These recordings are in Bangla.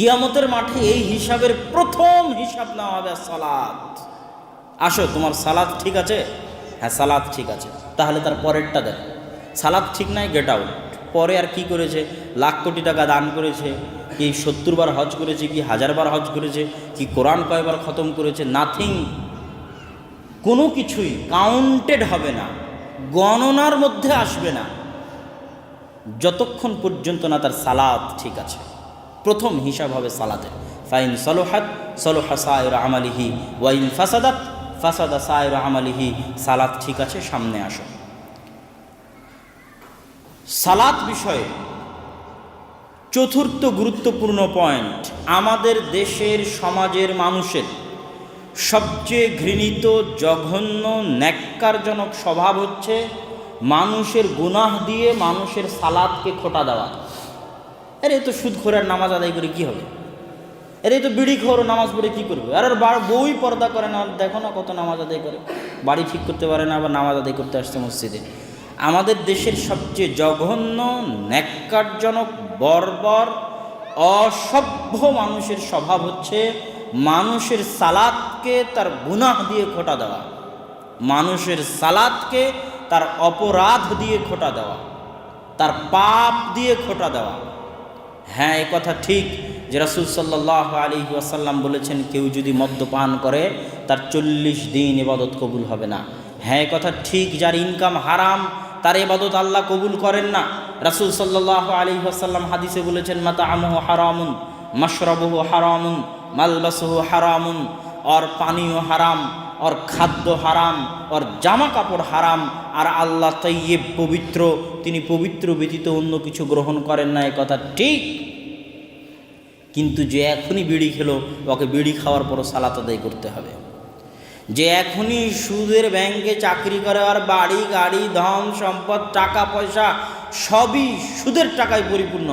কিয়ামতের মাঠে এই হিসাবের প্রথম হিসাব নেওয়া হবে সালাত। আসো, তোমার সালাত ঠিক আছে? হ্যাঁ, সালাত ঠিক আছে। তাহলে তার পরেরটা দেখ, সালাত ঠিক নাই, গেট আউট। পরে আর কি করেছে? লাখ কোটি টাকা দান করেছে, কি 70 বার হজ করেছে, কি 1000 বার হজ করেছে, কি কোরআন কয়বার খতম করেছে? নাথিং। কোনো কিছুই কাউন্টেড হবে না, গণনার মধ্যে আসবে না, যতক্ষণ পর্যন্ত না তার সালাত ঠিক আছে। প্রথম হিসাব হবে সালাতের। ফাইন সলোহাত সলোহা সায়রা আমালিহি, ওয়াইন ফাসাদাত ফাসাদা সায়রা আমালিহি। সালাত ঠিক আছে, সামনে আসো। সালাত বিষয়ে চতুর্থ গুরুত্বপূর্ণ পয়েন্ট, আমাদের দেশের সমাজের মানুষের সবচেয়ে ঘৃণিত, জঘন্য, ন্যাক্কারজনক স্বভাব হচ্ছে মানুষের গুনাহ দিয়ে মানুষের সালাতকে খোটা দেওয়া। আরে তো সুদখোরের নামাজ আদায় করে কি হবে? আরে তো বিড়িখোর নামাজ পড়ে কি করবে? আর বই পর্দা করে না, দেখো না কত নামাজ আদায় করে, বাড়ি ঠিক করতে পারে না, আবার নামাজ আদায় করতে আসছে মসজিদে। আমাদের দেশের সবচেয়ে জঘন্য, ন্যাক্কারজনক, বর্বর, অসভ্য মানুষের স্বভাব হচ্ছে মানুষের সালাতকে তার গুনাহ দিয়ে খোটা দেওয়া, মানুষের সালাতকে তার অপরাধ দিয়ে খোটা দেওয়া, তার পাপ দিয়ে খোটা দেওয়া। হ্যাঁ, এ কথা ঠিক যে রাসূল সাল্লাল্লাহু আলাইহি ওয়াসাল্লাম বলেছেন, কেউ যদি মদ্যপান করে তার 40 দিন ইবাদত কবুল হবে না। হ্যাঁ, এ কথা ঠিক, যার ইনকাম হারাম তার ইবাদত আল্লাহ কবুল করেন না। রাসূল সাল্লাল্লাহু আলাইহি ওয়াসাল্লাম হাদিসে বলেছেন, মাতাআমুহু হারামুন, মাশরাবুহু হারামুন, মালবাসুহু হারামুন। ওর পানীয় হারাম, ওর খাদ্য হারাম, ওর জামা কাপড় হারাম। আর আল্লাহ তাইয়্যিব, পবিত্র, তিনি পবিত্র ব্যতীত অন্য কিছু গ্রহণ করেন না। এ কথা ঠিক। কিন্তু যে এখনই বিড়ি খেলো, ওকে বিড়ি খাওয়ার পরও সালাত আদায় করতে হবে। যে এখনই সুদের ব্যাংকে চাকরি করে, আর বাড়ি গাড়ি ধন সম্পদ টাকা পয়সা সবই সুদের টাকায় পরিপূর্ণ,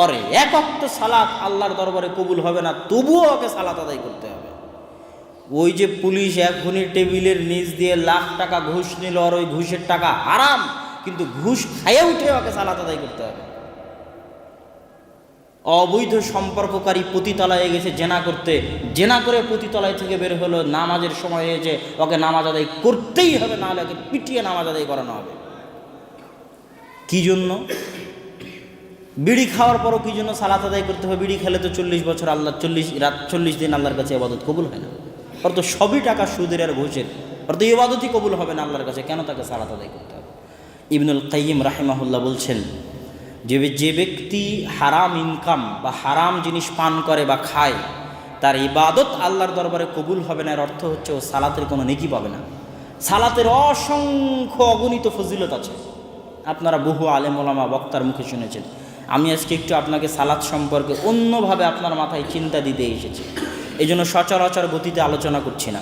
ওরে এক ওয়াক্ত সালাত আল্লাহর দরবারে কবুল হবে না, তবুও ওকে সালাত আদায় করতে হবে। ওই যে পুলিশ এখনই টেবিলের নিচ দিয়ে লাখ টাকা ঘুষ নিল, আর ওই ঘুষের টাকা হারাম, কিন্তু ঘুষ খাইয়ে উঠে ওকে সালাত আদায় করতে হবে। অবৈধ সম্পর্ককারী পতিতলায় গেছে জেনা করতে, জেনা করে পতিতলায় থেকে বের হলো, নামাজের সময় হয়েছে, ওকে নামাজ আদায় করতেই হবে, নাহলে ওকে পিটিয়ে নামাজ আদায় করানো হবে। কি জন্য? বিড়ি খাওয়ার পরও কি জন্য সালাত আদায় করতে হবে? বিড়ি খেলে তো 40 বছর আল্লাহ 40 দিন আল্লাহর কাছে ইবাদত কবুল হয় না। ওর তো সবই টাকা সুদের আর ঘুষের, ওর তো ইবাদতই কবুল হবে না আল্লাহর কাছে, কেন তাকে সালাত আদায় করতে হবে? ইবনুল কাইয়িম রাহিমাহুল্লাহ বলছেন, যে ব্যক্তি হারাম ইনকাম বা হারাম জিনিস পান করে বা খায়, তার ইবাদত আল্লাহর দরবারে কবুল হবে না। এর অর্থ হচ্ছে ও সালাতের কোনো নেকি পাবে না। সালাতের অসংখ্য অগণিত ফজিলত আছে, আপনারা বহু আলেম ওলামা বক্তার মুখে শুনেছেন। আমি আজকে একটু আপনাকে সালাত সম্পর্কে অন্যভাবে আপনার মাথায় চিন্তা দিতে এসেছি, এই জন্য সচরাচর গতিতে আলোচনা করছি না।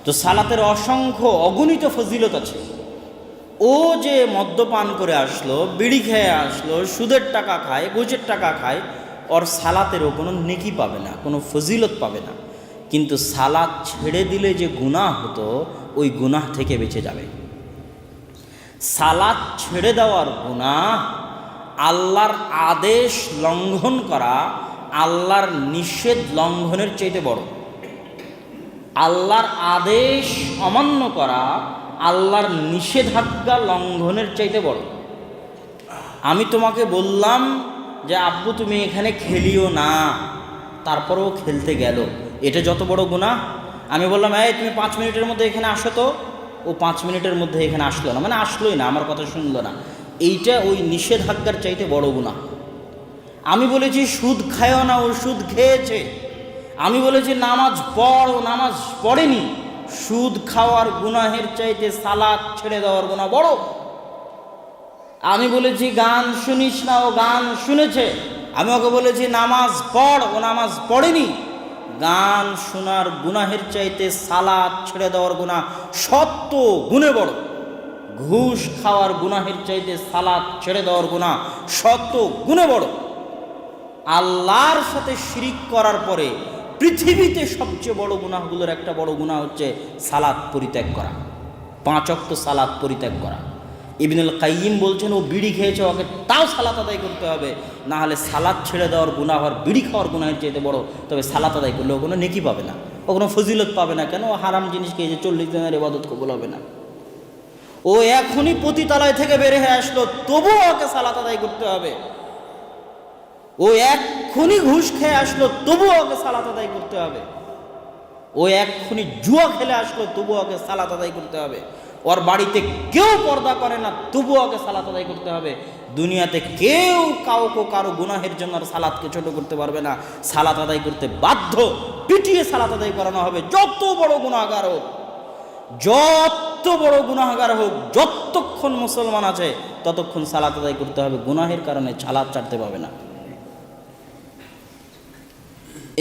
তো সালাতের অসংখ্য অগণিত ফজিলত আছে। ও যে মদ্যপান করে আসলো, বিড়ি খেয়ে আসলো, সুদের টাকা খায়, ঘুষের টাকা খায়, ওর সালাতেরও কোনো নেকি পাবে না, কোনো ফজিলত পাবে না। কিন্তু সালাত ছেড়ে দিলে যে গুনাহ হতো, ওই গুনাহ থেকে বেঁচে যাবে। সালাত ছেড়ে দেওয়ার গুনাহ আল্লাহর আদেশ লঙ্ঘন করা, আল্লাহর নিষেধ লঙ্ঘনের চাইতে বড়। আল্লাহর আদেশ অমান্য করা আল্লাহর নিষেধাজ্ঞা লঙ্ঘনের চাইতে বড়। আমি তোমাকে বললাম যে আব্বু তুমি এখানে খেলিও না, তারপরেও খেলতে গেল, এটা যত বড় গুনাহ। আমি বললাম, এই তুমি 5 মিনিটের মধ্যে এখানে আসো, তো ও 5 মিনিটের মধ্যে এখানে আসলো না, মানে আসলোই না, আমার কথা শুনলো না, এইটা ওই নিষেধাজ্ঞার চাইতে বড় গুনাহ। আমি বলেছি সুদ খায়ও না, ও সুদ খেয়েছে। আমি বলেছি নামাজ পড়, ও নামাজ পড়েনি। সুদ খাওয়ার গুনাহের চাইতে সালাত ছেড়ে দেওয়ার গুনাহ বড়। আমি বলেছি গান শুনিস না, ও গান শুনেছে। আমি ওকে বলেছি নামাজ পড়, ও নামাজ পড়েনি। গান শোনার গুনাহের চাইতে সালাত ছেড়ে দেওয়ার গুনাহ 100 গুণে বড়। ঘুষ খাওয়ার গুনাহের চাইতে সালাত ছেড়ে দেওয়ার গুনাহ 100 গুণে বড়। আল্লাহর সাথে শিরিক করার পরে পৃথিবীতে সবচেয়ে বড় গুনাহগুলোর একটা বড় গুনাহ হচ্ছে সালাত পরিত্যাগ করা, 5 ওয়াক্ত সালাত পরিত্যাগ করা। ইবনুল কাইয়িম বলছেন ও বিড়ি খেয়েছে, ওকে তাও সালাত আদায় করতে হবে, না হলে সালাত ছেড়ে দেওয়ার গুনাহ আর বিড়ি খাওয়ার গুনাহের চাইতে বড়। তবে সালাত আদায় করলে ও কোনো নেকি পাবে না, ও কোনো ফজিলত পাবে না। কেন? ও হারাম জিনিস খেয়েছে, 40 দিনের ইবাদত কবুল হবে না। ও এখনই পতিতালয় থেকে বের হয়ে আসলো, তবুও ওকে সালাত আদায় করতে হবে। ও এক্ষুনি ঘুষ খেয়ে আসলো, তবুও ওকে সালাত আদায় করতে হবে। ও এক্ষুনি জুয়া খেলে আসলো, তবুও ওকে সালাত আদায় করতে হবে। ওর বাড়িতে কেউ পর্দা করে না, তবুও ওকে সালাত আদায় করতে হবে। দুনিয়াতে কেউ কাউকে কারো গুনাহের জন্য আর সালাতকে ছোট করতে পারবে না। সালাত আদায় করতে বাধ্য, পিটিয়ে সালাত আদায় করানো হবে। যত বড় গুনাহগার হোক, যত বড় গুনাহগার হোক, যতক্ষণ মুসলমান আছে ততক্ষণ সালাত আদায় করতে হবে। গুনাহের কারণে সালাত ছাড়তে পাবে না।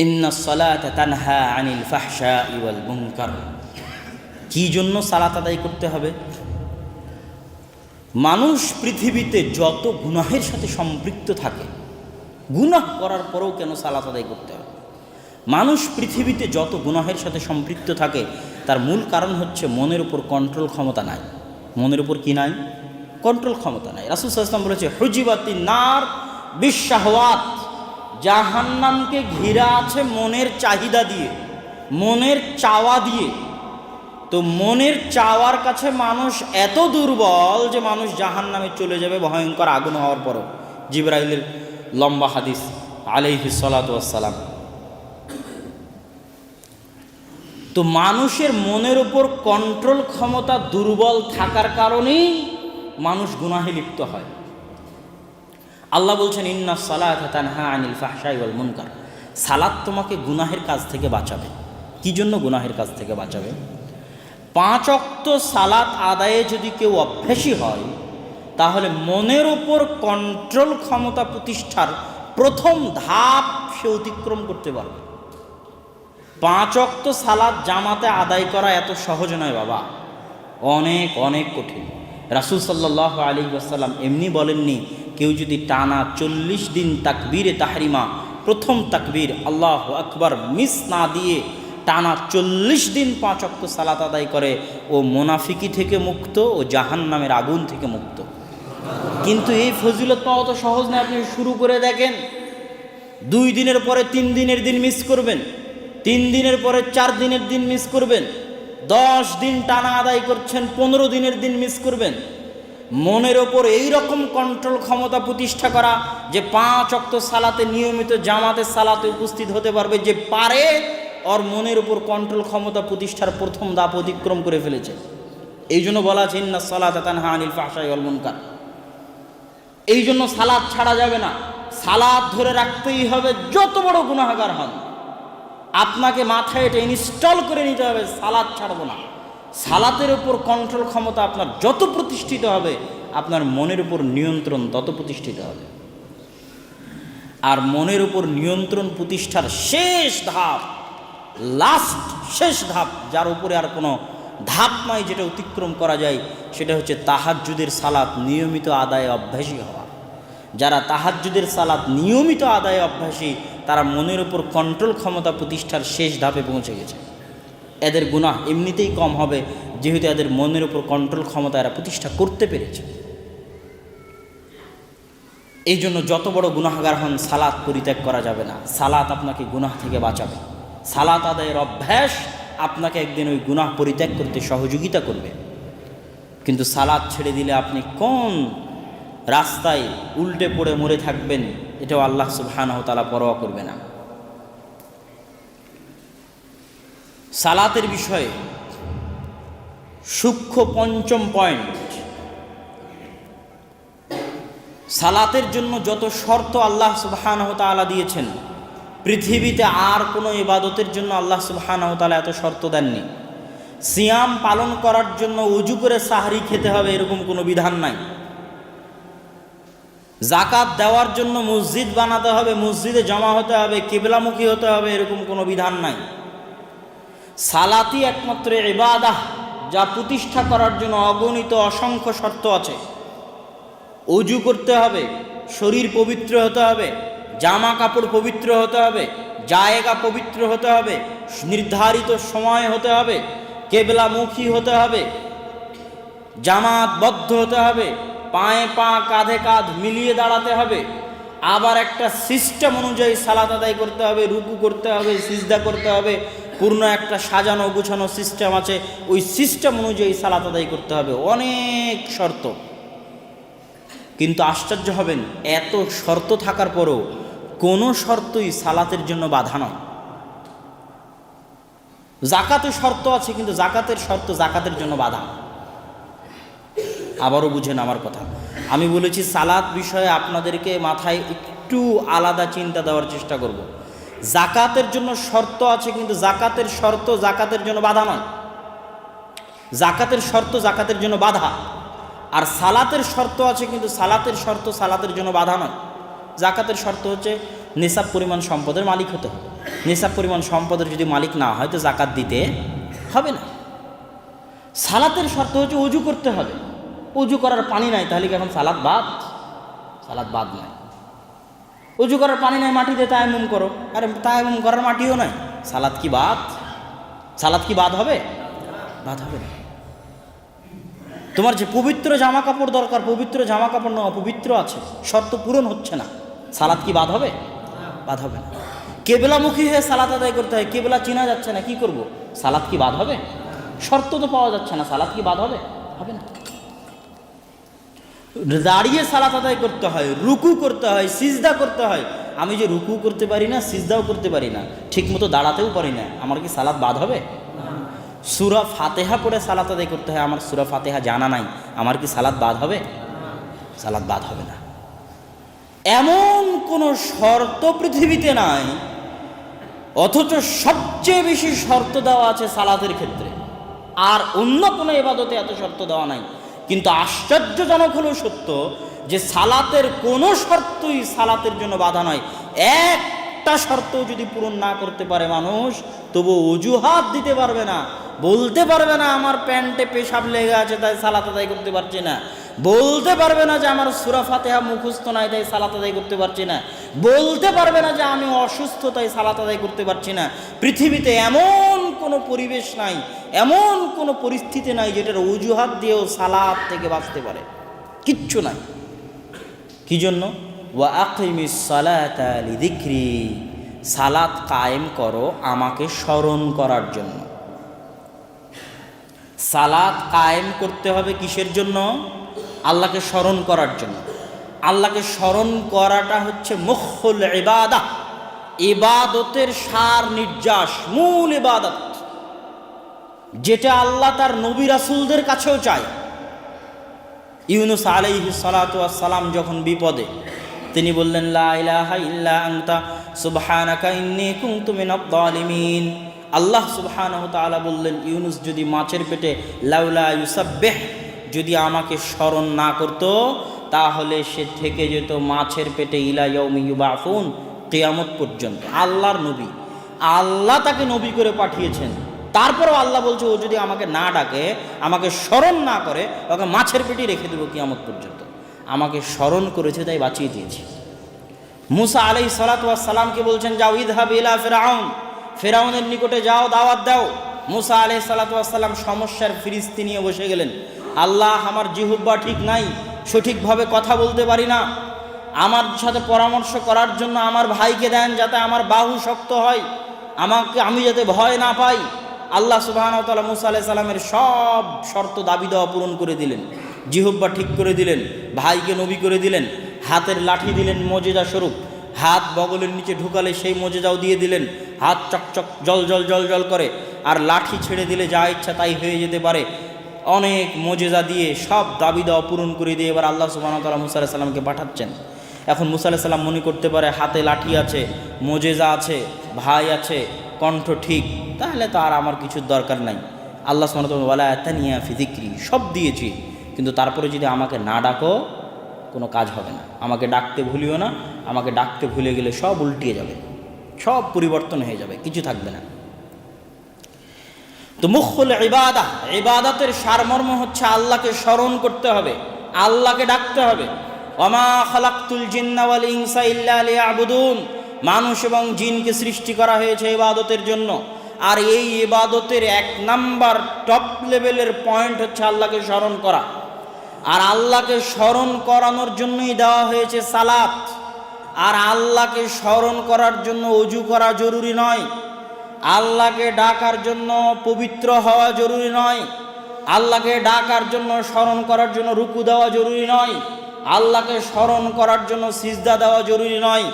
ইন্নাস সালাতা তানহা আনিল ফাহশাই ওয়াল মুনকার। কি জন্য সালাত আদায় করতে হবে? মানুষ পৃথিবীতে যত গুনাহের সাথে সম্পৃক্ত থাকে, গুনাহ করার পরেও কেন সালাত আদায় করতে হবে? মানুষ পৃথিবীতে যত গুনাহের সাথে সম্পৃক্ত থাকে তার মূল কারণ হচ্ছে মনের উপর কন্ট্রোল ক্ষমতা নাই। মনের উপর কি নাই? কন্ট্রোল ক্ষমতা নাই। রাসূল সাল্লাল্লাহু আলাইহি ওয়াসাল্লাম বলেছে, হুজিবাতিন নার বিশাহওয়াত, জাহান্নামকে ঘিরা আছে মনের চাহিদা দিয়ে, মনের চাওয়া দিয়ে। তো মনের চাওয়ার কাছে মানুষ এত দুর্বল যে মানুষ জাহান্নামে চলে যাবে ভয়ঙ্কর আগুন হওয়ার পরও। জিবরাইলের লম্বা হাদিস আলাইহিস সালাতু ওয়াস সালাম। তো মানুষের মনের উপর কন্ট্রোল ক্ষমতা দুর্বল থাকার কারণেই মানুষ গুনাহে লিপ্ত হয়। আল্লাহ বলছেন, ইন্নাস সালাতা তানহা আনিল ফাহশাই ওয়াল মুনকার। সালাত তোমাকে গুনাহের কাজ থেকে বাঁচাবে। কি জন্য গুনাহের কাজ থেকে বাঁচাবে? 5 ওয়াক্ত সালাত আদায়ে যদি কেউ অভ্যাসী হয়, তাহলে মনের উপর কন্ট্রোল ক্ষমতা প্রতিষ্ঠার প্রথম ধাপ সে অতিক্রম করতে পারবে। 5 ওয়াক্ত সালাত জামাতে আদায় করা এত সহজ নয় বাবা, অনেক অনেক কঠিন। রাসূল সাল্লাল্লাহু আলাইহি ওয়াসাল্লাম এমনি বলেননি, কেউ যদি টানা 40 দিন তাকবীরে তাহরিমা, প্রথম তাকবীর আল্লাহু আকবার মিস না দিয়ে টানা 40 দিন 5 ওয়াক্ত সালাত আদায় করে, ও মুনাফিকি থেকে মুক্ত, ও জাহান্নামের আগুন থেকে মুক্ত। কিন্তু এই ফজিলত পাওয়া তো সহজ না। আপনি শুরু করে দেখেন, 2 দিনের পরে 3 দিনের দিন মিস করবেন, 3 দিনের পরে 4 দিনের দিন মিস করবেন, 10 দিন টানা আদায় করছেন, 15 দিনের দিন মিস করবেন। মনের ওপর এই রকম কন্ট্রোল ক্ষমতা প্রতিষ্ঠা করা যে 5 ওয়াক্ত সালাতে নিয়মিত জামাতে সালাতে উপস্থিত হতে পারবে, যে পারে, ওর মনের উপর কন্ট্রোল ক্ষমতা প্রতিষ্ঠার প্রথম ধাপ অতিক্রম করে ফেলেছে। এই জন্য বলা আছে, ইন্নাস সালাতা তানহা আনিল ফাহশাই ওয়াল মুনকার। এই জন্য সালাত ছাড়া যাবে না, সালাত ধরে রাখতেই হবে। যত বড় গুনাহগার হন, আপনাকে মাথায় এটা ইনস্টল করে নিতে হবে, সালাত ছাড়বো না। সালাতের উপর কন্ট্রোল ক্ষমতা আপনার যত প্রতিষ্ঠিত হবে, আপনার মনের উপর নিয়ন্ত্রণ তত প্রতিষ্ঠিত হবে। আর মনের উপর নিয়ন্ত্রণ প্রতিষ্ঠার শেষ ধাপ, শেষ ধাপ, যার উপরে আর কোনো ধাপ নাই যেটা অতিক্রম করা যায়, সেটা হচ্ছে তাহাজ্জুদের সালাত নিয়মিত আদায়ে অভ্যাসী হওয়া। যারা তাহাজ্জুদের সালাত নিয়মিত আদায়ে অভ্যাসী, তারা মনের উপর কন্ট্রোল ক্ষমতা প্রতিষ্ঠার শেষ ধাপে পৌঁছে গেছে। এদের গুনাহ এমনিতেই কম হবে, যেহেতু এদের মনের উপর কন্ট্রোল ক্ষমতা এরা প্রতিষ্ঠা করতে পেরেছে। এই জন্য যত বড় গুনাহগার হন, সালাত পরিত্যাগ করা যাবে না। সালাত আপনাকে গুনাহ থেকে বাঁচাবে। সালাত আদায়ের অভ্যাস আপনাকে একদিন ওই গুনাহ পরিত্যাগ করতে সহযোগিতা করবে। কিন্তু সালাত ছেড়ে দিলে আপনি কোন রাস্তায় উল্টে পড়ে মরে থাকবেন, এটাও আল্লাহ সুবহানাহু ওয়া তাআলা পরোয়া করবে না। সালাতের বিষয়ে সূক্ষ্ম পঞ্চম পয়েন্ট, সালাতের জন্য যত শর্ত আল্লাহ সুবহানাহু ওয়া তাআলা দিয়েছেন, পৃথিবীতে আর কোনো ইবাদতের জন্য আল্লাহ সুবহানাহু ওয়া তাআলা এত শর্ত দেননি। সিয়াম পালন করার জন্য ওযু করে সাহরি খেতে হবে, এরকম কোনো বিধান নাই। যাকাত দেওয়ার জন্য মসজিদ বানাতে হবে, মসজিদে জমা হতে হবে, কিবলামুখী হতে হবে, এরকম কোনো বিধান নাই। সালাতই একমাত্র ইবাদাহ, যা প্রতিষ্ঠা করার জন্য অগণিত অসংখ্য শর্ত আছে। ওযু করতে হবে, শরীর পবিত্র হতে হবে, জামা কাপড় পবিত্র হতে হবে, জায়গা পবিত্র হতে হবে, নির্ধারিত সময় হতে হবে, কিবলামুখী হতে হবে, জামাতবদ্ধ হতে হবে, পায়ে পা কাঁধে কাঁধ মিলিয়ে দাঁড়াতে হবে, আবার একটা সিস্টেম অনুযায়ী সালাত আদায় করতে হবে, রুকু করতে হবে, সিজদা করতে হবে, পূর্ণ একটা সাজানো গুছানো সিস্টেম আছে, ওই সিস্টেম অনুযায়ী সালাত আদায় করতে হবে, অনেক শর্ত। কিন্তু আশ্চর্য হবেন, এত শর্ত থাকার পরও কোনো শর্তই সালাতের জন্য বাধা নয়। জাকাতের শর্ত আছে, কিন্তু জাকাতের শর্ত জাকাতের জন্য বাধা। আবারও বুঝেন আমার কথা, আমি বলেছি সালাত বিষয়ে আপনাদেরকে মাথায় একটু আলাদা চিন্তা দেওয়ার চেষ্টা করব। জাকাতের জন্য শর্ত আছে, কিন্তু জাকাতের শর্ত জাকাতের জন্য বাধা নয়। জাকাতের শর্ত জাকাতের জন্য বাধা, আর সালাতের শর্ত আছে, কিন্তু সালাতের শর্ত সালাতের জন্য বাধা নয়। জাকাতের শর্ত হচ্ছে নিসাব পরিমাণ সম্পদের মালিক হতে হবে। নিসাব পরিমাণ সম্পদের যদি মালিক না হয় তো জাকাত দিতে হবে না। সালাতের শর্ত হচ্ছে ওযু করতে হবে। ওযু করার পানি নাই, তাহলে কি এখন সালাত বাদ? সালাত বাদ নাই। ওযু করার পানি নাই, মাটিতে তায়াম্মুম করো। আরে তায়াম্মুম করার মাটিও নাই, সালাত কি বাদ? সালাত কি বাদ হবে? বাদ হবে না। তোমার যে পবিত্র জামা কাপড় দরকার, পবিত্র জামা কাপড় না, অপবিত্র আছে, শর্ত পূরণ হচ্ছে না, সালাত কি বাদ হবে? বাদ হবে না। কেবলামুখী হয়ে সালাত আদায় করতে হয়, কেবলা চেনা যাচ্ছে না, কি করব? সালাত কি বাদ হবে? শর্ত তো পাওয়া যাচ্ছে না, সালাত কি বাদ হবে? হবে না। দাঁড়িয়ে সালাত আদায় করতে হয়, রুকু করতে হয়, সিজদা করতে হয়। আমি যে রুকু করতে পারি না, সিজদাও করতে পারি না, ঠিক মতো দাঁড়াতেও পারি না, আমার কি সালাত বাদ হবে? সূরা ফাতিহা পড়ে সালাত আদায় করতে হয়, আমার সূরা ফাতিহা জানা নাই, আমার কি সালাত বাদ হবে? সালাত বাদ হবে না। এমন কোনো শর্ত পৃথিবীতে নাই, অথচ সবচেয়ে বেশি শর্ত দেওয়া আছে সালাতের ক্ষেত্রে, আর অন্য কোনো ইবাদতে এত শর্ত দেওয়া নাই। কিন্তু আশ্চর্যজনক হলো সত্য যে সালাতের কোনো শর্তই সালাতের জন্য বাধা নয়। একটা শর্ত যদি পূরণ না করতে পারে মানুষ, তবু অজুহাত দিতে পারবে না, বলতে পারবে না আমার প্যান্টে পেশাব লেগে আছে তাই সালাত আদায় করতে পারছি না, বলতে পারবে না যে আমার সূরা ফাতিহা মুখস্থ নাই তাই সালাত আদায় করতে পারছি না, বলতে পারবে না যে আমি অসুস্থ তাই সালাত আদায় করতে পারছি না। পৃথিবীতে এমন কোনো পরিবেশ নাই, এমন কোনো পরিস্থিতি নাই যেটার অজুহাত দিয়েও সালাত থেকে বাঁচতে পারে, কিচ্ছু নাই। কি জন্য? ওয়া আকিমিস সালাতা লিযিকরি, সালাত কায়েম করো আমাকে স্মরণ করার জন্য। সালাত কায়েম করতে হবে কিসের জন্য? আল্লাহকে স্মরণ করার জন্য। আল্লাহকে স্মরণ করাটা হচ্ছে মুখুল ইবাদাহ, ইবাদতের সার নির্যাস, মূল ইবাদত, যেটা আল্লাহ তার নবী রাসূলদের কাছেও চায়। ইউনূস আলাইহিস সালাতু ওয়াস সালাম যখন বিপদে, তিনি বললেন লা ইলাহা ইল্লা আনতা সুবহানাকা ইন্নী কুনতু মিনাজ জালিমিন। আল্লাহ সুবহানাহু ওয়া তাআলা বললেন, ইউনূস যদি মাছের পেটে লাউলা ইউসাব্বিহ, যদি আমাকে স্মরণ না করত তাহলে সে থেকে যেত মাছের পেটে ইলা ইয়াউমি ইউবাসুন, কিয়ামত পর্যন্ত। আল্লাহর নবী, আল্লাহ তাকে নবী করে পাঠিয়েছেন, তারপরেও আল্লাহ বলছে ও যদি আমাকে না ডাকে, আমাকে স্মরণ না করে, ওকে মাছের পেটে রেখে দেবো কিয়ামত পর্যন্ত। আমাকে স্মরণ করেছে তাই বাঁচিয়ে দিয়েছি। মুসা আলাইহিস সালাতু ওয়াস সালামকে বলছেন যাও ইযহাব ইলা ফিরআউন, ফিরআউনের নিকটে যাও, দাওয়াত দাও। মুসা আলাইহিস সালাতু ওয়াস সালাম সমস্যার ফিরিস্তি নিয়ে বসে গেলেন। আল্লাহ, আমার জিহ্বা ঠিক নাই, সঠিকভাবে কথা বলতে পারি না, আমার সাথে পরামর্শ করার জন্য আমার ভাইকে দেন যাতে আমার বাহু শক্ত হয়, আমি যাতে ভয় না পাই। আল্লাহ সুবহানাহু ওয়া তাআলা মুসা আলাইহিস সালামের সব শর্ত দাবি দেওয়া পূরণ করে দিলেন, জিহ্বা ঠিক করে দিলেন, ভাইকে নবী করে দিলেন, হাতের লাঠি দিলেন মুজিজা স্বরূপ, হাত বগলের নিচে ঢুকালে সেই মুজিজাও দিয়ে দিলেন, হাত চকচক জল জল জল জল করে, আর লাঠি ছেড়ে দিলে যা ইচ্ছা তাই হয়ে যেতে পারে। অনেক মুজিজা দিয়ে সব দাবি দেওয়া পূরণ করে দিয়ে এবার আল্লাহ সুবহানাহু ওয়া তাআলা মুসা আলাইহিস সালামকে পাঠাচ্ছেন। এখন মুসা আলাইহিস সালাম মনে করতে পারে হাতে লাঠি আছে, মুজিজা আছে, ভাই আছে, কণ্ঠ ঠিক, তাহলে তো আর আমার কিছুর দরকার নাই। আল্লাহ সুবহানাহু ওয়া তাআলা ওয়ালা তানিয়া ফি যিকরি, সব দিয়েছি, কিন্তু তারপরে যদি আমাকে না ডাকো কোনো কাজ হবে না। আমাকে ডাকতে ভুলিও না, আমাকে ডাকতে ভুলে গেলে সব উল্টিয়ে যাবে, সব পরিবর্তন হয়ে যাবে, কিছু থাকবে না। তো মুখুল ইবাদাহ, ইবাদতের সারমর্ম হচ্ছে আল্লাহকে স্মরণ করতে হবে, আল্লাহকে ডাকতে হবে। ওয়ামা খালাকতুল জিন্না ওয়াল ইনসা ইল্লা লিয়াবুদুন, মানুষ এবং জিনকে সৃষ্টি করা হয়েছে ইবাদতের জন্য। আর এই ইবাদতের 1 নাম্বার টপ লেভেলের পয়েন্ট হচ্ছে আল্লাহকে স্মরণ করা। আর আল্লাহকে স্মরণ করানোর জন্যই দেওয়া হয়েছে সালাত। আর আল্লাহকে স্মরণ করার জন্য ওযু করা জরুরি নয়, আল্লাহকে ডাকার জন্য পবিত্র হওয়া জরুরি নয়, আল্লাহকে ডাকার জন্য স্মরণ করার জন্য রুকু দেওয়া জরুরি নয়, আল্লাহকে স্মরণ করার জন্য সিজদা দেওয়া জরুরি নয়,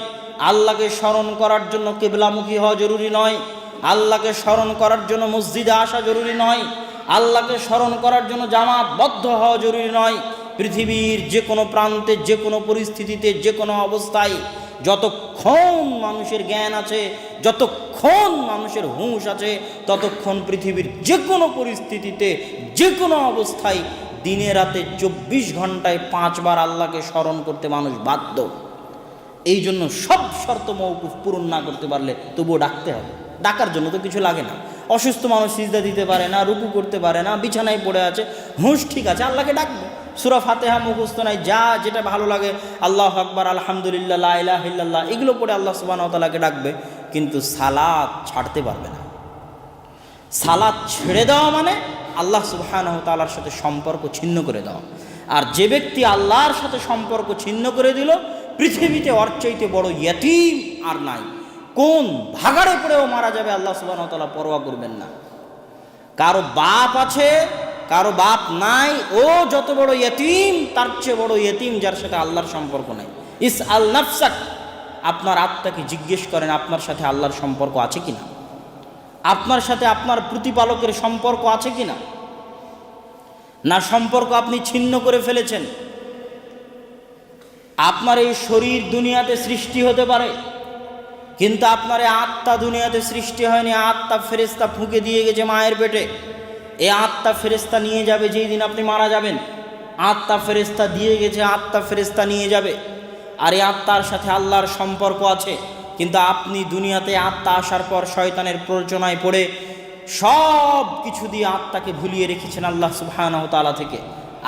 আল্লাহকে স্মরণ করার জন্য কিবলামুখী হওয়া জরুরি নয়, আল্লাহকে স্মরণ করার জন্য মসজিদে আসা জরুরি নয়, আল্লাহকে স্মরণ করার জন্য জামাতবদ্ধ হওয়া জরুরি নয়। পৃথিবীর যে কোনো প্রান্তে, যে কোনো পরিস্থিতিতে, যে কোনো অবস্থায়, যতক্ষণ মানুষের জ্ঞান আছে, যতক্ষণ মানুষের হুঁশ আছে, ততক্ষণ পৃথিবীর যে কোনো পরিস্থিতিতে, যে কোনো অবস্থায়, দিনে রাতে 24 ঘন্টায় 5 বার আল্লাহকে স্মরণ করতে মানুষ বাধ্য। এই জন্য সব শর্ত মওকুফ পূরণ না করতে পারলে তবুও ডাকতে হবে। ডাকার জন্য তো কিছু লাগে না। অসুস্থ মানুষ সিজদা দিতে পারে না, রুকু করতে পারে না, বিছানায় পড়ে আছে, হুঁশ ঠিক আছে, আল্লাহকে ডাকবে। সূরা ফাতিহা মুখস্থ নাই, যা যেটা ভালো লাগে, আল্লাহু আকবার, আলহামদুলিল্লাহ, লা ইলাহা ইল্লাল্লাহ, এগুলো পড়ে আল্লাহ সুবহানাহু ওয়া তাআলাকে ডাকবে। কিন্তু সালাত ছাড়তে পারবে না। সালাত ছেড়ে দেওয়া মানে আল্লাহ সুবহানাহু ওয়া তাআলার সাথে সম্পর্ক ছিন্ন করে দেওয়া। আর যে ব্যক্তি আল্লাহর সাথে সম্পর্ক ছিন্ন করে দিল, পৃথিবীতে ওর চাইতে বড় ইয়তীম আর নাই। কোন ভাগাড়ে পড়েও মারা যাবে, আল্লাহ সুবহানাহু ওয়া তাআলা পরোয়া করবেন না। কারো বাপ আছে, কারো বাপ নাই, ও যত বড় ইয়তীম, তার চেয়ে বড় ইয়তীম যার সাথে আল্লাহর সম্পর্ক নাই। ইসআল নাফসাক, আপনার আত্মাকে জিজ্ঞেস করেন আপনার সাথে আল্লাহর সম্পর্ক আছে কিনা, আপনার সাথে আপনার প্রতিপালকের সম্পর্ক আছে কিনা। না সম্পর্ক আপনি ছিন্ন করে ফেলেছেন। আপনার এই শরীর দুনিয়াতে সৃষ্টি হতে পারে, কিন্তু আপনার এই আত্মা দুনিয়াতে সৃষ্টি হয়নি। আত্মা ফেরেশতা ফুঁকে দিয়ে গেছে মায়ের পেটে। এই আত্মা ফেরেশতা নিয়ে যাবে যেই দিন আপনি মারা যাবেন। আত্মা ফেরেশতা দিয়ে গেছে, আত্মা ফেরেশতা নিয়ে যাবে। আর এই আত্মার সাথে আল্লাহর সম্পর্ক আছে। কিন্তু আপনি দুনিয়াতে আত্মা আসার পর শয়তানের প্ররোচনায় পড়ে সব কিছু দিয়ে আত্মাকে ভুলিয়ে রেখেছেন আল্লাহ সুবহানাহু ওয়া তাআলা থেকে।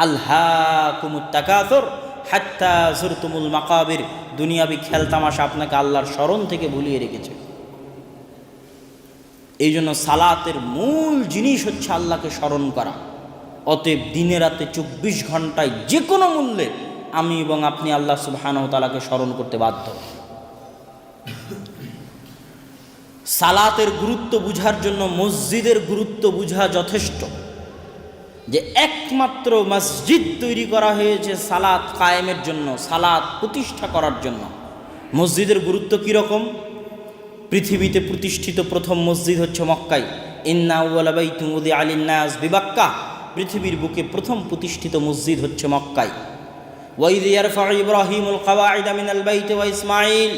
আলহাকুমুত তাকাসুর হাত্তা যুরতুমুল মাকাবির, দুনিয়াবি খেলতামাশা আপনাকে আল্লাহর স্মরণ থেকে ভুলিয়ে রেখেছে। এই জন্য সালাতের মূল জিনিস হচ্ছে আল্লাহকে স্মরণ করা। অতএব দিনে রাতে 24 ঘন্টায় যে কোনো মূল্যে আমি এবং আপনি আল্লাহ সুবহানাহু ওয়া তাআলাকে স্মরণ করতে বাধ্য। সালাতের গুরুত্ব বুঝার জন্য মসজিদের গুরুত্ব বুঝা যথেষ্ট। যে একমাত্র মসজিদ তৈরি করা হয়েছে সালাত কায়েমের জন্য, সালাত প্রতিষ্ঠা করার জন্য। মসজিদের গুরুত্ব কীরকম? পৃথিবীতে প্রতিষ্ঠিত প্রথম মসজিদ হচ্ছে মক্কায়। ইন্না আউওয়ালা বাইতুন উযিআ লিন-নাস বিবাক্কা, পৃথিবীর বুকে প্রথম প্রতিষ্ঠিত মসজিদ হচ্ছে মক্কায়। ওয়া ইয ইয়ারফাউ ইব্রাহিমুল কাওয়াইদা মিনাল বাইতি ওয়া ইসমাঈল,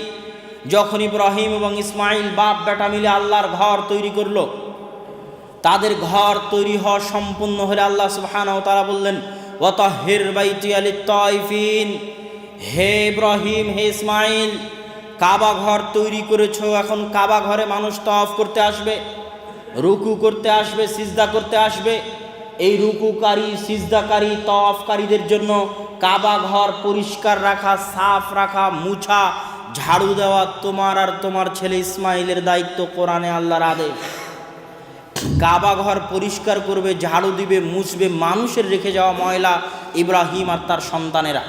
যখন ইব্রাহিম এবং ইসমাঈল বাপ বেটা মিলে আল্লাহর ঘর তৈরি করলো, তাদের ঘর তৈরি হওয়া সম্পূর্ণ হলে আল্লাহ সুবহানাহু ওয়া তাআলা বললেন ওয়া তাহহির বাইতিয়া লিত-তাইফিন, হে ইব্রাহিম, হে ইসমাঈল, কাবা ঘর তৈরি করেছো, এখন কাবা ঘরে মানুষ তাওয়াফ করতে আসবে, রুকু করতে আসবে, সিজদা করতে আসবে। এই রুকুকারী, সিজদাকারী, তাওয়াফকারীদের জন্য কাবা ঘর পরিষ্কার রাখা, সাফ রাখা, মুছা, ঝাড়ু দেওয়া তোমার আর তোমার ছেলে ইসমাঈলের দায়িত্ব। কোরআনে আল্লাহর আদেশ। কাবা ঘর পরিষ্কার করবে, ঝাড়ু দিবে, মুছবে মানুষের রেখে যাওয়া ময়লা ইব্রাহিম আর তার সন্তানেরা।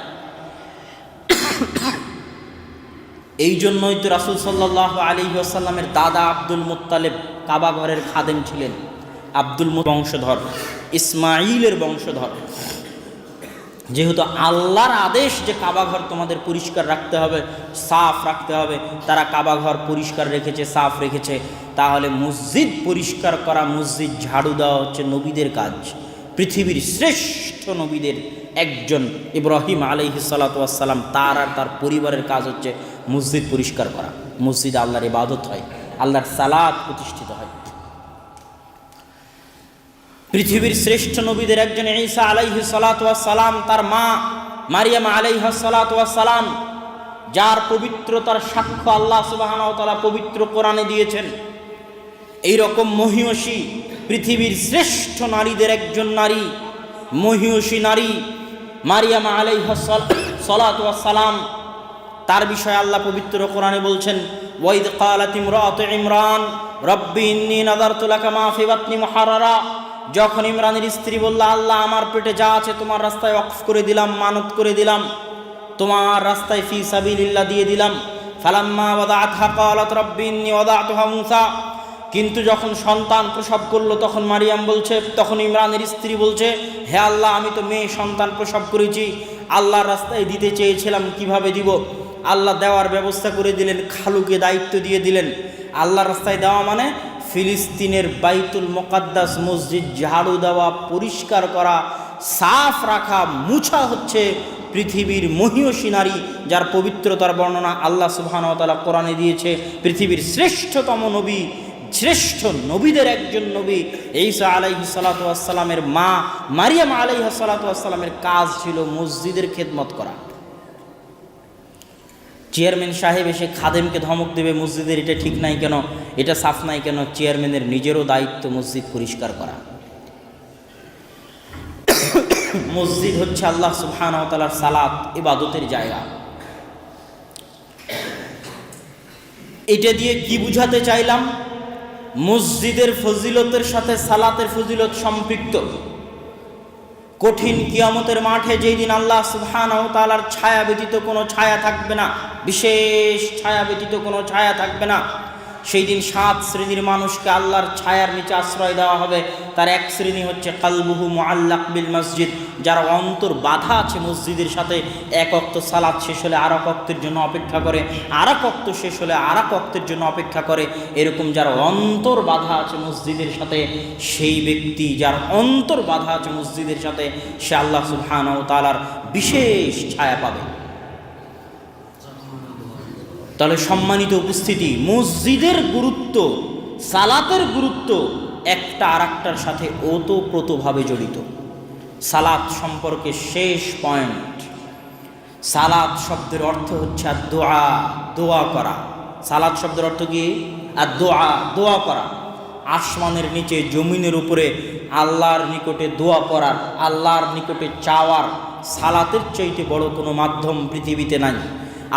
এই জন্যই তো রাসূল সাল্লাল্লাহু আলাইহি ওয়াসাল্লামের দাদা আব্দুল মুত্তালিব কাবা ঘরের খাদেম ছিলেন। আব্দুল বংশধর, ইসমাঈলের বংশধর। যেহেতু আল্লাহর আদেশ যে কাবা ঘর তোমাদের পরিষ্কার রাখতে হবে, সাফ রাখতে হবে, তারা কাবা ঘর পরিষ্কার রেখেছে, সাফ রেখেছে। তাহলে মসজিদ পরিষ্কার করা, মসজিদ ঝাড়ু দেওয়া হচ্ছে নবীদের কাজ। পৃথিবীর শ্রেষ্ঠ নবীদের একজন ইব্রাহিম আলাইহিস সালাতু ওয়াস সালাম, তার আর তার পরিবারের কাজ হচ্ছে মসজিদ পরিষ্কার করা। মসজিদ আল্লাহর ইবাদত হয়, আল্লাহর সালাত প্রতিষ্ঠিত হয়। পৃথিবীর শ্রেষ্ঠ নবীদের একজন ঈসা আলাইহিস সালাতু ওয়াস সালাম, তার মা মারিয়াম আলাইহাস সালাতু ওয়াস সালাম, যার পবিত্রতার সাক্ষ্য আল্লাহ সুবহানাহু ওয়া তাআলা পবিত্র কোরআনে দিয়েছেন। এই রকম মহিয়সী পৃথিবীর শ্রেষ্ঠ নারীদের একজন নারী, মহিয়সী নারী মারিয়াম আলাইহাস সালাতু ওয়াস সালাম, তার বিষয়ে আল্লাহ পবিত্র কোরআনে বলছেন, ওয়াইদ ক্বালাত ইমরাতু ইমরান রব্বি ইন্নী নাযারতু লাকা মা ফি বাতনি মুহাররারা। যখন ইমরানের স্ত্রী বলল, আল্লাহ আমার পেটে যা আছে তোমার রাস্তায় ওয়াকফ করে দিলাম, মানত করে দিলাম, তোমার রাস্তায় ফি সাবিলিল্লাহ দিয়ে দিলাম। ফালাম্মা ওয়াদাআতহা ক্বালাত রব্বি ইন্নী ওয়াদাতুহা উনসা। কিন্তু যখন সন্তান প্রসব করলো তখন মারিয়াম বলছে, তখন ইমরানের স্ত্রী বলছে, হে আল্লাহ আমি তো মেয়ে সন্তান প্রসব করেছি, আল্লাহর রাস্তায় দিতে চেয়েছিলাম, কিভাবে দিব? আল্লাহ দেওয়ার ব্যবস্থা করে দিলেন, খালুকে দায়িত্ব দিয়ে দিলেন। আল্লাহর রাস্তায় দেওয়া মানে ফিলিস্তিনের বাইতুল মুকাদ্দাস মসজিদ ঝাড়ু দেওয়া, পরিষ্কার করা, সাফ রাখা, মুছা হচ্ছে পৃথিবীর মহীয়সী নারী, যার পবিত্রতার বর্ণনা আল্লাহ সুবহানাহু ওয়া তাআলা কোরআনে দিয়েছে। পৃথিবীর শ্রেষ্ঠতম নবী, শ্রেষ্ঠ নবীদের একজন নবী ঈসা আলাইহিস সালাতু ওয়াস সালামের মা মারিয়াম আলাইহিস সালাতু ওয়াস সালামের কাজ ছিল মসজিদের খেদমত করা। চেয়ারম্যান সাহেব এসে খাদেমকে ধমক দেবে, মসজিদের এটা ঠিক নাই কেন, এটা সাফ নাই কেন? চেয়ারম্যানের নিজেরও দায়িত্ব মসজিদ পরিষ্কার করা। মসজিদ হচ্ছে আল্লাহ সুবহানাহু ওয়া তাআলার সালাত ইবাদতের জায়গা। এটা দিয়ে কি বুঝাতে চাইলাম? মসজিদের ফজিলতের সাথে সালাতের ফজিলত সম্পৃক্ত। কঠিন কিয়ামতের মাঠে যেই দিন আল্লাহ সুবহানাহু ওয়া তাআলার ছায়া ব্যতীত কোনো ছায়া থাকবে না, বিশেষ ছায়া ব্যতীত কোনো ছায়া থাকবে না, সেই দিন 7 শ্রেণীর মানুষকে আল্লাহর ছায়ার নিচে আশ্রয় দেওয়া হবে। তার এক শ্রেণী হচ্ছে কালবুহু মুআল্লাক বিল মসজিদ, যার অন্তর বাধা আছে মসজিদের সাথে। এক ওয়াক্ত সালাত শেষ হলে আর এক ওয়াক্তের জন্য অপেক্ষা করে, আর এক ওয়াক্ত শেষ হলে আর এক ওয়াক্তের জন্য অপেক্ষা করে। এরকম যার অন্তর বাধা আছে মসজিদের সাথে, সেই ব্যক্তি যার অন্তর বাধা আছে মসজিদের সাথে, সে আল্লাহ সুবহানাহু ওয়া তাআলার বিশেষ ছায়া পাবে। তাহলে সম্মানিত উপস্থিতি, মসজিদের গুরুত্ব, সালাতের গুরুত্ব একটা আরেকটার সাথে ওতপ্রোতভাবে জড়িত। সালাত সম্পর্কে শেষ পয়েন্ট, সালাত শব্দের অর্থ হচ্ছে দোয়া, দোয়া করা। সালাত শব্দের অর্থ কি? আর দোয়া, দোয়া করা। আসমানের নিচে জমিনের উপরে আল্লাহর নিকটে দোয়া করার, আল্লাহর নিকটে চাওয়ার সালাতের চাইতে বড় কোনো মাধ্যম পৃথিবীতে নাই।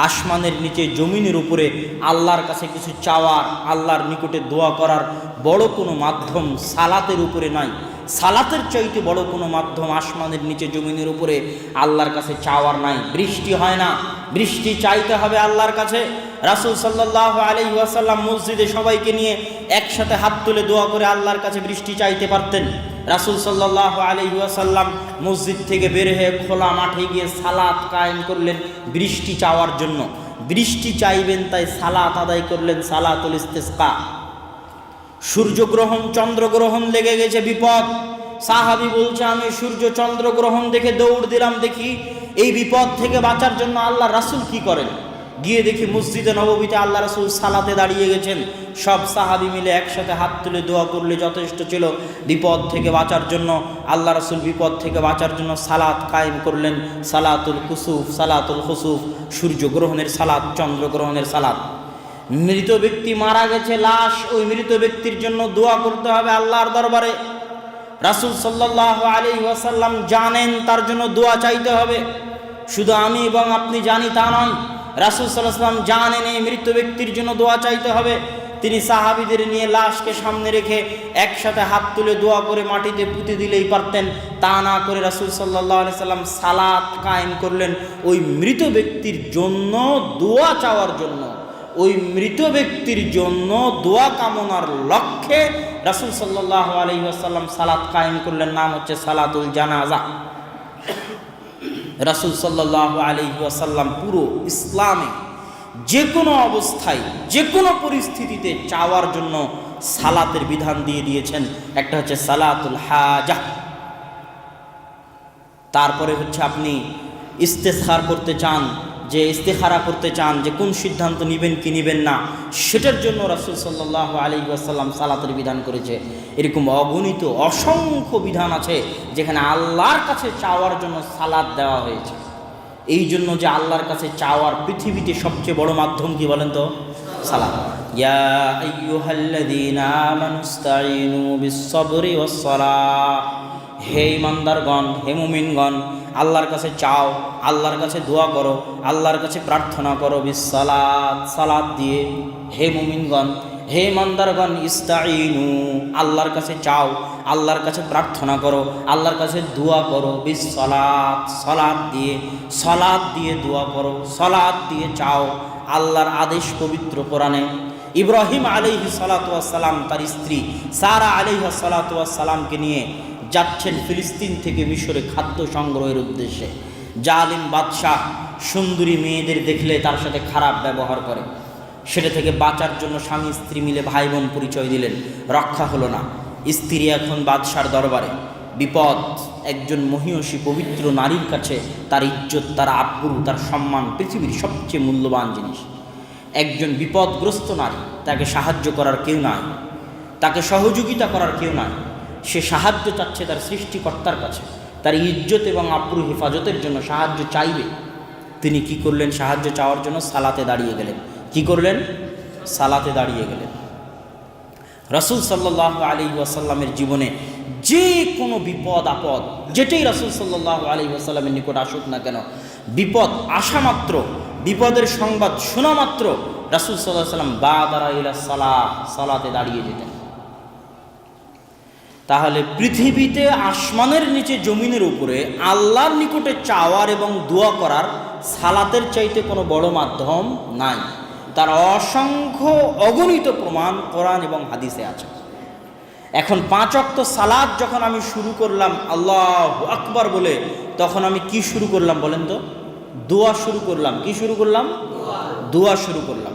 আসমানের নিচে জমিনের উপরে আল্লাহর কাছে কিছু চাওয়ার, আল্লাহর নিকটে দোয়া করার বড় কোনো মাধ্যম সালাতের উপরে নাই। সালাতের চাইতে বড় কোনো মাধ্যম আসমানের নিচে জমিনের উপরে আল্লাহর কাছে চাওয়ার নাই। বৃষ্টি হয় না, বৃষ্টি চাইতে হবে আল্লাহর কাছে। রাসূল সাল্লাল্লাহু আলাইহি ওয়াসাল্লাম মসজিদে সবাইকে নিয়ে একসাথে হাত তুলে দোয়া করে আল্লাহর কাছে বৃষ্টি চাইতে পারতেন। রাসূল সাল্লাল্লাহু আলাইহি ওয়াসাল্লাম মসজিদ থেকে বের হয়ে খোলা মাঠে গিয়ে সালাত কায়েম করলেন বৃষ্টি চাওয়ার জন্য। বৃষ্টি চাইবেন তাই সালাত আদায় করলেন, সালাতুল ইস্তিসকা। সূর্যগ্রহণ, চন্দ্রগ্রহণ লেগে গেছে, বিপদ। সাহাবী বলছে, আমি সূর্য চন্দ্রগ্রহণ দেখে দৌড় দিলাম, দেখি এই বিপদ থেকে বাঁচার জন্য আল্লাহ রাসূল কি করেন। গিয়ে দেখি মসজিদে নববীতে আল্লাহ রাসূল সালাতে দাঁড়িয়ে গেছেন। সব সাহাবী মিলে একসাথে হাত তুলে দোয়া করলে যথেষ্ট ছিল বিপদ থেকে বাঁচার জন্য। আল্লাহ রাসূল বিপদ থেকে বাঁচার জন্য সালাত কায়েম করলেন, সালাতুল কুসুফ, সালাতুল খুসুফ, সূর্যগ্রহণের সালাত, চন্দ্রগ্রহণের সালাত। মৃত ব্যক্তি মারা গেছে, লাশ, ওই মৃত ব্যক্তির জন্য দোয়া করতে হবে আল্লাহর দরবারে। রাসূল সাল্লাল্লাহু আলাইহি ওয়াসাল্লাম জানেন তার জন্য দোয়া চাইতে হবে। শুধু আমি এবং আপনি জানি তা নয়, রাসূল সাল্লাল্লাহু আলাইহি ওয়াসাল্লাম জানেন এই মৃত ব্যক্তির জন্য দোয়া চাইতে হবে। তিনি সাহাবীদের নিয়ে লাশকে সামনে রেখে একসাথে হাত তুলে দোয়া করে মাটিতে পুঁতে দিলেই পারতেন। তা না করে রাসূল সাল্লাল্লাহু আলাইহি ওয়াসাল্লাম সালাত কায়েম করলেন ওই মৃত ব্যক্তির জন্য দোয়া চাওয়ার জন্য। ওই মৃত ব্যক্তির জন্য দোয়া কামনার লক্ষ্যে রাসূল সাল্লাল্লাহু আলাইহি ওয়াসাল্লাম সালাত কায়েম করলেন। নাম হচ্ছে সালাতুল জানাজা। রাসূল সাল্লাল্লাহু আলাইহি ওয়াসাল্লাম পুরো ইসলামে যে কোনো অবস্থায়, যে কোনো পরিস্থিতিতে চাওয়ার জন্য সালাতের বিধান দিয়ে দিয়েছেন। একটা হচ্ছে সালাতুল হাজা, তারপরে হচ্ছে আপনি ইস্তেখার করতে চান, যে ইস্তেখারা করতে চান যে কোন সিদ্ধান্ত নেবেন কি নেবেন না, সেটার জন্য রাসূল সাল্লাল্লাহু আলাইহি ওয়াসাল্লাম সালাতের বিধান করেছে। এরকম অগণিত অসংখ্য বিধান আছে যেখানে আল্লাহর কাছে চাওয়ার জন্য সালাত দেওয়া হয়েছে। এই জন্য যে আল্লাহর কাছে চাওয়ার পৃথিবীতে সবচেয়ে বড় মাধ্যম কি বলেন তো? সালাত। ইয়া আইয়ুহাল্লাযীনা আমানুস্তাঈনু বিস-সাবরি ওয়াস-সালাহ, হে ইমানদারগণ, হে মুমিনগণ, আল্লাহর কাছে চাও, আল্লাহর কাছে দোয়া করো, আল্লাহর কাছে প্রার্থনা করো বিসসালাত, সালাত দিয়ে। হে মুমিনগণ, হে ইমানদারগণ, ইস্তাইনু, আল্লাহর কাছে চাও, আল্লাহর কাছে প্রার্থনা করো, আল্লাহর কাছে দোয়া করো বিসসালাত, সালাত দিয়ে। সালাত দিয়ে দোয়া করো, সালাত দিয়ে চাও। আল্লাহর আদেশ পবিত্র কোরআনে। ইব্রাহিম আলাইহিস সালাতু ওয়াস সালাম তার স্ত্রী সারা আলাইহিস সালাতু ওয়াস সালামকে নিয়ে যাচ্ছেন ফিলিস্তিন থেকে মিশরে খাদ্য সংগ্রহের উদ্দেশ্যে। জালিম বাদশাহ সুন্দরী মেয়েদের দেখলে তার সাথে খারাপ ব্যবহার করে। সেটা থেকে বাঁচার জন্য স্বামী স্ত্রী মিলে ভাই বোন পরিচয় দিলেন, রক্ষা হলো না। স্ত্রী এখন বাদশার দরবারে, বিপদ। একজন মহিয়সী পবিত্র নারীর কাছে তার ইজ্জত, তার আব্রু, তার সম্মান পৃথিবীর সবচেয়ে মূল্যবান জিনিস। একজন বিপদগ্রস্ত নারী, তাকে সাহায্য করার কেউ নাই, তাকে সহযোগিতা করার কেউ নাই। সে সাহায্য চাচ্ছে তার সৃষ্টিকর্তার কাছে, তার ইজ্জত এবং আব্রু হেফাজতের জন্য সাহায্য চাইবে। তিনি কি করলেন? সাহায্য চাওয়ার জন্য সালাতে দাঁড়িয়ে গেলেন। কি করলেন? সালাতে দাঁড়িয়ে গেলেন। রাসূল সাল্লাল্লাহু আলাইহি ওয়াসাল্লামের জীবনে যে কোনো বিপদ আপদ, যেটাই রাসূল সাল্লাল্লাহু আলাইহি ওয়াসাল্লামের নিকট আসুক না কেন, বিপদ আসা মাত্র, বিপদের সংবাদ শোনা মাত্র রাসূল সাল্লাল্লাহু আলাইহি ওয়াসাল্লাম বাদারা ইলা সালাহ, সালাতে দাঁড়িয়ে যেতেন। তাহলে পৃথিবীতে আসমানের নিচে জমিনের উপরে আল্লাহর নিকটে চাওয়ার এবং দোয়া করার সালাতের চাইতে কোনো বড় মাধ্যম নাই। তার অসংখ্য অগণিত প্রমাণ কোরআন এবং হাদিসে আছে। এখন 5 ওয়াক্ত সালাত যখন আমি শুরু করলাম আল্লাহু আকবার বলে, তখন আমি কি শুরু করলাম বলেন তো? দোয়া শুরু করলাম। কি শুরু করলাম? দোয়া শুরু করলাম।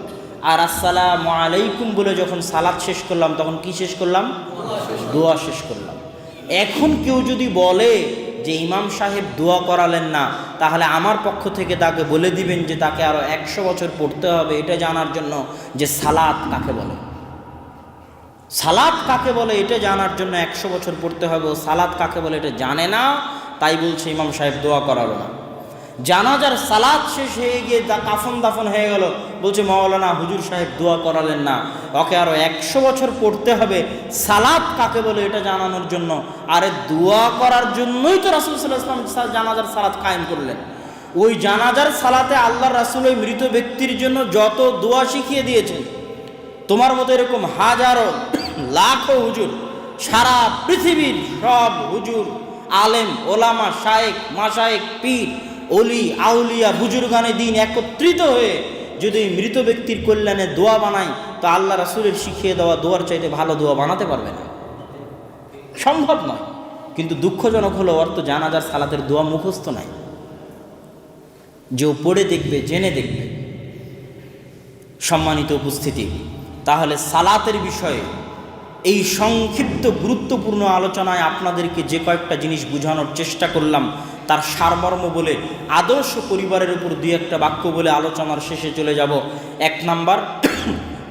আর আসসালামু আলাইকুম বলে যখন সালাত শেষ করলাম, তখন কি শেষ করলাম? দোয়া শেষ করলাম। এখন কেউ যদি বলে যে ইমাম সাহেব দোয়া করালেন না, তাহলে আমার পক্ষ থেকে তাকে বলে দিবেন যে তাকে আরো 100 বছর পড়তে হবে এটা জানার জন্য যে সালাত কাকে বলে। সালাত কাকে বলে এটা জানার জন্য 100 বছর পড়তে হবে। ও সালাত কাকে বলে এটা জানে না, তাই বলছে ইমাম সাহেব দোয়া করালো না। জানাজার সালাত শেষ হয়ে গিয়ে কাফন দাফন হয়ে গেল, বলছে মাওলানা হুজুর সাহেব দোয়া করালেন না, ওকে আরো 100 বছর পড়তে হবে সালাত কাকে বলে এটা জানানোর জন্য। আরে দোয়া করার জন্যই তো রাসূল সাল্লাল্লাহু আলাইহি ওয়াসাল্লাম জানাজার সালাত কায়েম করলেন। ওই জানাজার সালাতে আল্লাহর রাসূল ওই মৃত ব্যক্তির জন্য যত দোয়া শিখিয়ে দিয়েছেন, তোমার মতো এরকম হাজারো লাখো হুজুর, সারা পৃথিবীর সব হুজুর, আলেম, ওলামা, শায়েখ, মাশায়েখ, পীর, অলি, আউলিয়া, বুজুর্গানে দিন একত্রিত হয়ে যদি মৃত ব্যক্তির কল্যাণে দোয়া বানাই, তো আল্লাহ রাসূলের শিখিয়ে দেওয়া দোয়ার চাইতে ভালো দোয়া বানাতে পারবে না, সম্ভব নয়। কিন্তু দুঃখজনক হলো ওর তো জানাজার সালাতের দোয়া মুখস্থ নাই, যে পড়ে দেখবে, জেনে দেখবে। সম্মানিত উপস্থিতি, তাহলে সালাতের বিষয়ে এই সংক্ষিপ্ত গুরুত্বপূর্ণ আলোচনায় আপনাদেরকে যে কয়েকটা জিনিস বোঝানোর চেষ্টা করলাম, তার সারমর্ম বলে আদর্শ পরিবারের উপর 2-1টা বাক্য বলে আলোচনার শেষে চলে যাব। 1 নাম্বার,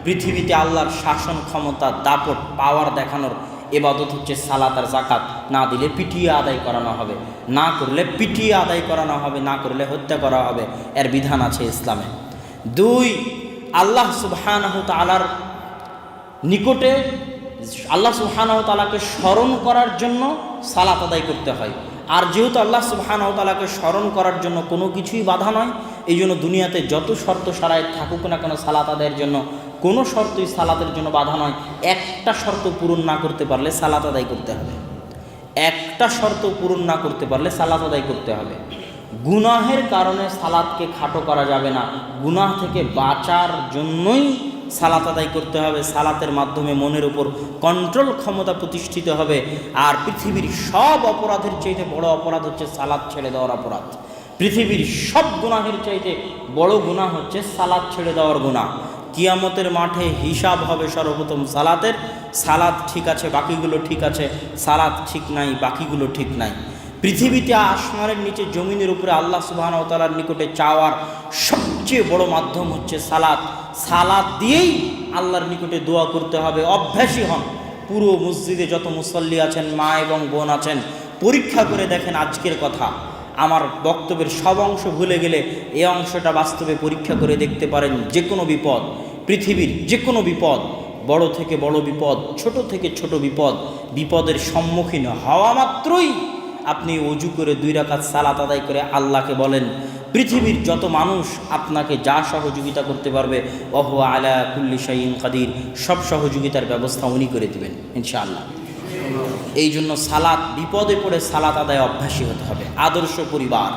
পৃথিবীতে আল্লাহর শাসন ক্ষমতা, দাপট, পাওয়ার দেখানোর ইবাদত হচ্ছে সালাত আর যাকাত। না দিলে পিটিয়ে আদায় করানো হবে, না করলে পিটিয়ে আদায় করানো হবে, না করলে হত্যা করা হবে। এর বিধান আছে ইসলামে। 2, আল্লাহ সুবহানাহু তাআলার নিকটে আল্লাহ সুবহানাহু তাআলাকে স্মরণ করার জন্য সালাত আদায় করতে হয়। আর যেহেতু আল্লাহ সুবহানাহু তাআলাকে স্মরণ করার জন্য কোনো কিছুই বাধা নয়, এই জন্য দুনিয়াতে যত শর্ত শারায়েত থাকুক না কেন সালাত আদায়ের জন্য কোনো শর্তই সালাতের জন্য বাধা নয়। একটা শর্ত পূরণ না করতে পারলে সালাত আদায় করতে হবে। একটা শর্ত পূরণ না করতে পারলে সালাত আদায় করতে হবে। গুনাহের কারণে সালাতকে খাটো করা যাবে না। গুনাহ থেকে বাঁচার জন্যই সালাত আদায় করতে হবে। সালাতের মাধ্যমে মনের উপর কন্ট্রোল ক্ষমতা প্রতিষ্ঠিত হবে। আর পৃথিবীর সব অপরাধের চাইতে বড় অপরাধ হচ্ছে সালাত ছেড়ে দেওয়ার অপরাধ। পৃথিবীর সব গুনাহের চাইতে বড় গুনাহ হচ্ছে সালাত ছেড়ে দেওয়ার গুনাহ। কিয়ামতের মাঠে হিসাব হবে সর্বপ্রথম সালাতের। সালাত ঠিক আছে, বাকিগুলো ঠিক আছে, সালাত ঠিক নাই, বাকিগুলো ঠিক নাই। পৃথিবীতে আসমানের নিচে জমিনের উপরে আল্লাহ সুবহানাহু ওয়া তাআলার নিকটে চাওয়ার সবচেয়ে বড় মাধ্যম হচ্ছে সালাত। সালাত দিয়েই আল্লাহর নিকটে দোয়া করতে হবে। অভ্যাসী হন। পুরো মসজিদে যত মুসল্লি আছেন, মা এবং বোন আছেন, পরীক্ষা করে দেখেন। আজকের কথা, আমার বক্তব্যের সব অংশ ভুলে গেলে এই অংশটা বাস্তবে পরীক্ষা করে দেখতে পারেন। যে কোনো বিপদ, পৃথিবীর যে কোনো বিপদ, বড় থেকে বড় বিপদ, ছোট থেকে ছোট বিপদ, বিপদের সম্মুখীন হওয়া মাত্রই আপনি অজু করে 2 রাকাত সালাত আদায় করে আল্লাহকে বলেন, পৃথিবীর যত মানুষ আপনাকে যা সহযোগিতা করতে পারবে, ওহু আলা কুল্লি শাইইন কাদির, সব সহযোগিতার ব্যবস্থা উনি করে দেবেন ইনশাআল্লাহ। এই জন্য সালাত, বিপদে পড়ে সালাত আদায় অভ্যাসী হতে হবে। আদর্শ পরিবার।